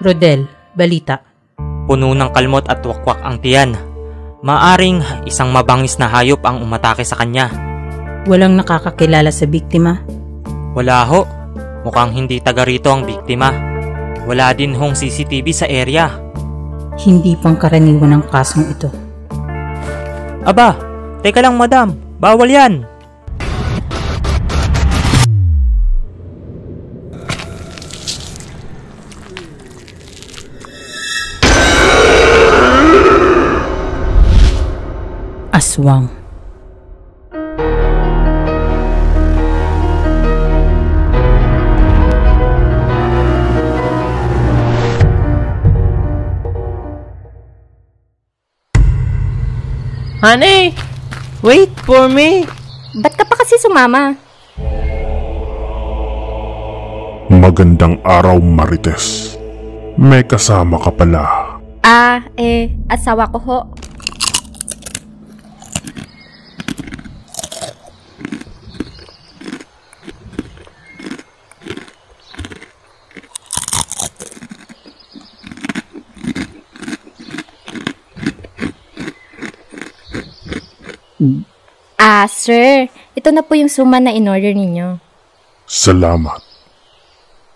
Rodel, balita. Puno ng kalmot at wakwak ang tiyan. Maaring isang mabangis na hayop ang umatake sa kanya. Walang nakakakilala sa biktima? Wala ho. Mukhang hindi taga rito ang biktima. Wala din hong CCTV sa area. Hindi pangkaraniwan ang kasong ito. Aba, teka lang madam. Bawal yan. Aswang. Honey, wait for me. Ba't ka pa kasi sumama? Magandang araw, Marites. May kasama ka pala. Asawa ko ho. Sir, ito na po yung suma na in-order ninyo. Salamat.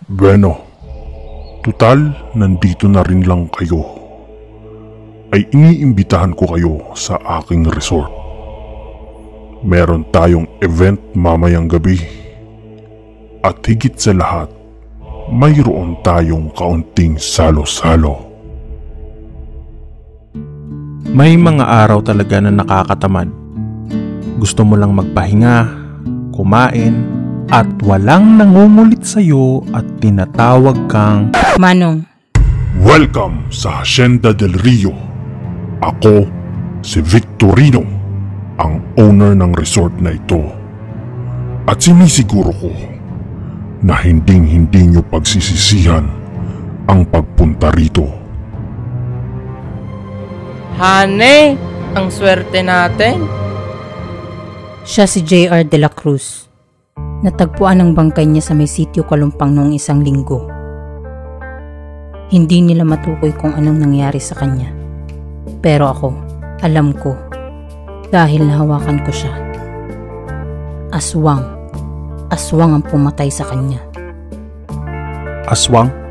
Bueno, tutal, nandito na rin lang kayo. Ay iniimbitahan ko kayo sa aking resort. Meron tayong event mamayang gabi. At higit sa lahat, mayroon tayong kaunting salo-salo. May mga araw talaga na nakakatamad. Gusto mo lang magpahinga, kumain, at walang nangungulit sa'yo at tinatawag kang Manong. Welcome sa Hacienda del Rio. Ako si Victorino, ang owner ng resort na ito. At sinisiguro ko na hinding-hindi nyo pagsisisihan ang pagpunta rito. Honey, ang swerte natin. Siya si J.R. de la Cruz. Natagpuan ang bangkay niya sa may sitio Kalumpang noong isang linggo. Hindi nila matukoy kung anong nangyari sa kanya. Pero ako, alam ko. Dahil nahawakan ko siya. Aswang. Aswang ang pumatay sa kanya. aswang.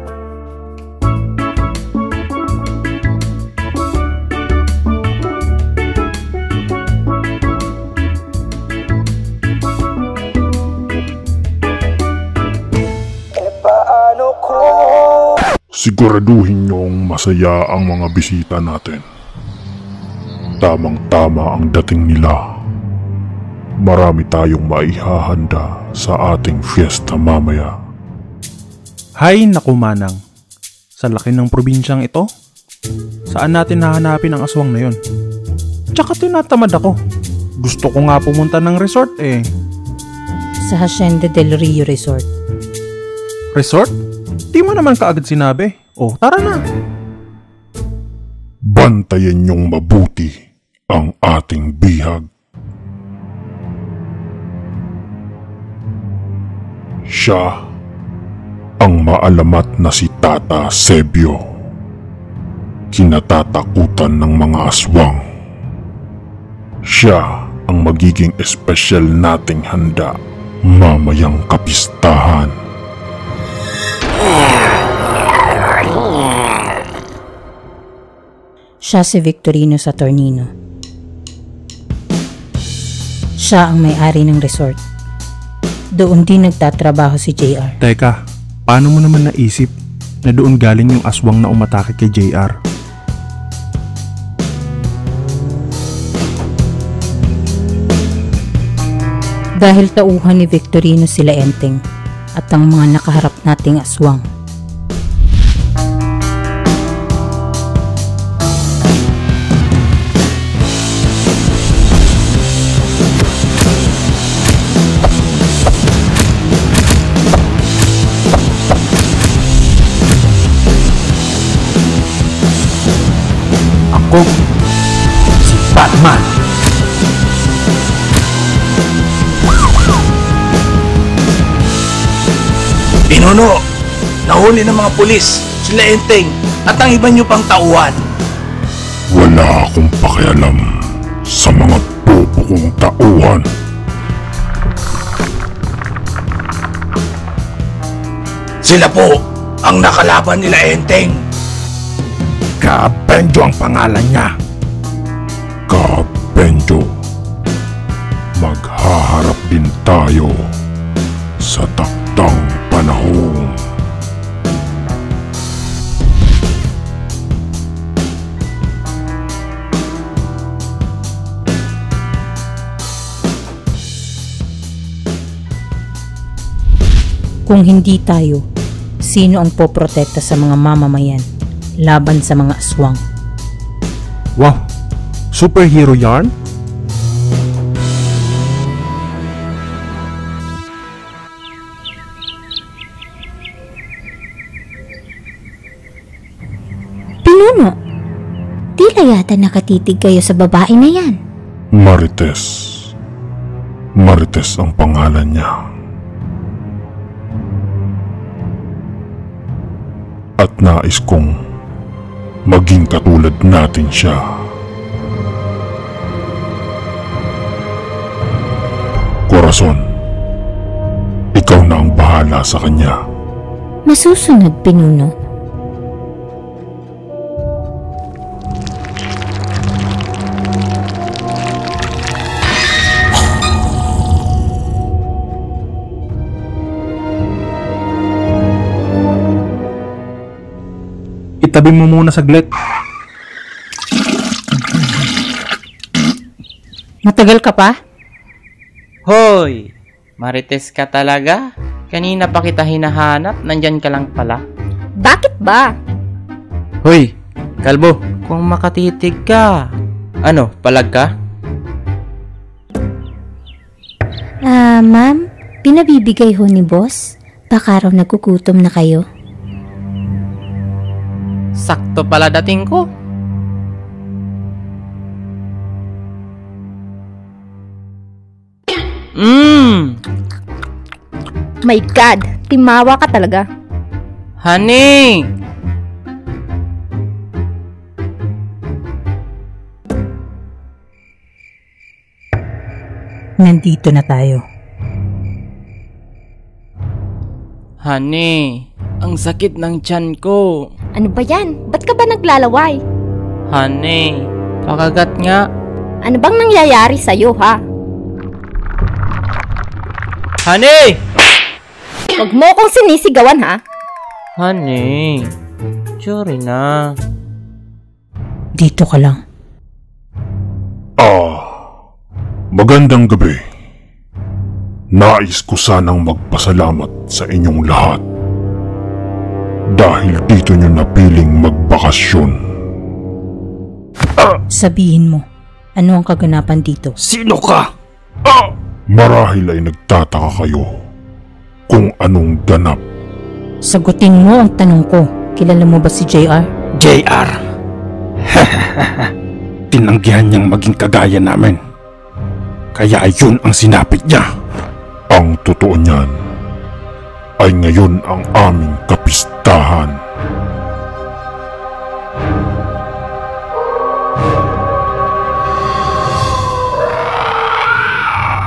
Siguraduhin niyong masaya ang mga bisita natin. Tamang-tama ang dating nila. Marami tayong maihahanda sa ating fiesta mamaya. Hay naku manang, sa laki ng probinsyang ito, saan natin hahanapin ang aswang na yun? Tsaka tinatamad ako. Gusto ko nga pumunta ng resort eh. Sa Hacienda del Rio Resort. Resort? Di mo naman kaagad sinabi. Oh, tara na. Bantayan niyong mabuti ang ating bihag. Siya ang maalamat na si Tata Sebio. Kinatatakutan ng mga aswang. Siya ang magiging espesyal nating handa mamayang kapistahan. Siya si Victorino Saturnino. Siya ang may-ari ng resort. Doon din nagtatrabaho si JR. Teka, paano mo naman naisip na doon galing yung aswang na umatake kay JR? Dahil tauhan ni Victorino sila Enteng at ang mga nakaharap nating aswang. Ako, si Batman. Pinuno, nahuli ng mga pulis si sila Enteng at ang iba nyo pang tauhan. Wala akong pakialam sa mga bobo kong tauhan. Sila po ang nakalaban nila Enteng. Kabenjo ang pangalan niya. Kabenjo. Maghaharap din tayo sa takdang panahon. Kung hindi tayo, sino ang poprotekta sa mga mamamayan laban sa mga aswang? Wow! Superhero yarn? Pinuno, tila yata nakatitig kayo sa babae na yan. Marites. Marites ang pangalan niya. At nais kong maging katulad natin siya. Corazon, ikaw na ang bahala sa kanya. Masusunod, Pinuno. Itabi mo muna saglit. Matagal ka pa? Hoy! Marites ka talaga? Kanina pa kita hinahanap, nandyan ka lang pala. Bakit ba? Hoy! Kalbo, kung makatitig ka. Ano, palag ka? Ma'am, pinabibigay ho ni boss? Baka raw nagugutom na kayo. Sakto pala dating ko. My God, timawa ka talaga. Honey! Nandito na tayo. Honey, ang sakit ng tiyan ko. Ano ba yan? Ba't ka ba naglalaway? Honey, pakagat nga. Ano bang nangyayari sa'yo, ha? Honey! Huwag mo akong sinisigawan, ha? Honey, sorry na. Dito ka lang. Magandang gabi. Nais ko sanang magpasalamat sa inyong lahat. Dahil dito nyo napiling magbakasyon. Sabihin mo, ano ang kaganapan dito? Sino ka? Marahil ay nagtataka kayo kung anong ganap. Sagutin mo ang tanong ko. Kilala mo ba si JR? JR. Tinanggihan niyang maging kagaya namin. Kaya yun ang sinapit niya. Ang totoo niyan ay ngayon ang aming kapistahan.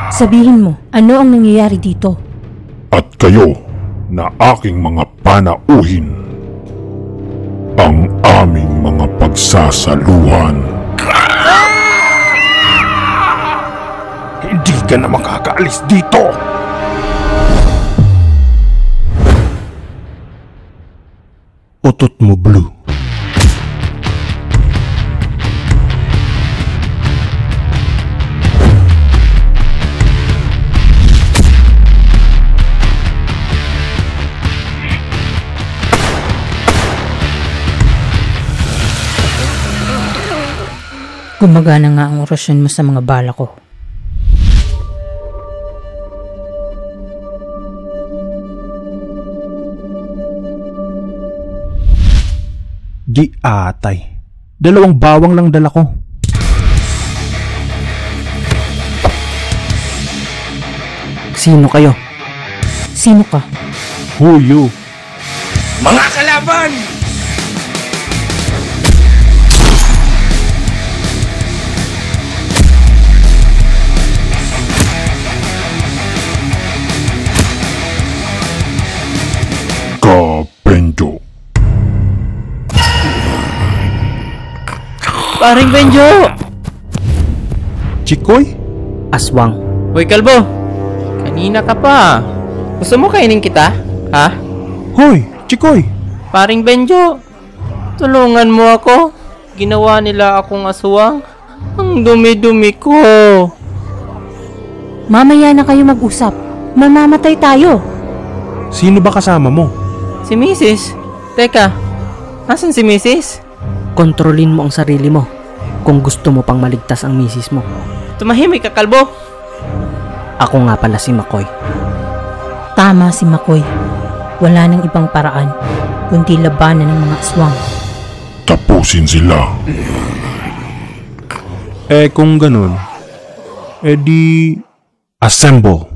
Sabihin mo, ano ang nangyayari dito? At kayo na aking mga panauhin, ang aming mga pagsasaluhan. Hindi ka na makakaalis dito! Utot mo, Blue. Gumagana nga ang orasyon mo sa mga bala ko. Di atay. 2 bawang lang dala ko. Sino kayo? Sino ka? Who you? Mga kalaban! Paring Benjo! Chikoy? Aswang. Hoy, kalbo! Kanina ka pa. Gusto mo kainin kita? Ha? Hoy, Chikoy! Paring Benjo, tulungan mo ako. Ginawa nila akong aswang. Ang dumi-dumi ko. Mamaya na kayo mag-usap. Mamamatay tayo. Sino ba kasama mo? Si Mrs. Teka, nasan si Mrs.? Kontrolin mo ang sarili mo kung gusto mo pang maligtas ang misis mo. Tumahimik ka, kalbo. Ako nga pala si McCoy. Tama si McCoy. Wala nang ibang paraan kundi labanan ng mga aswang. Tapusin sila. Kung ganun, di... Assemble!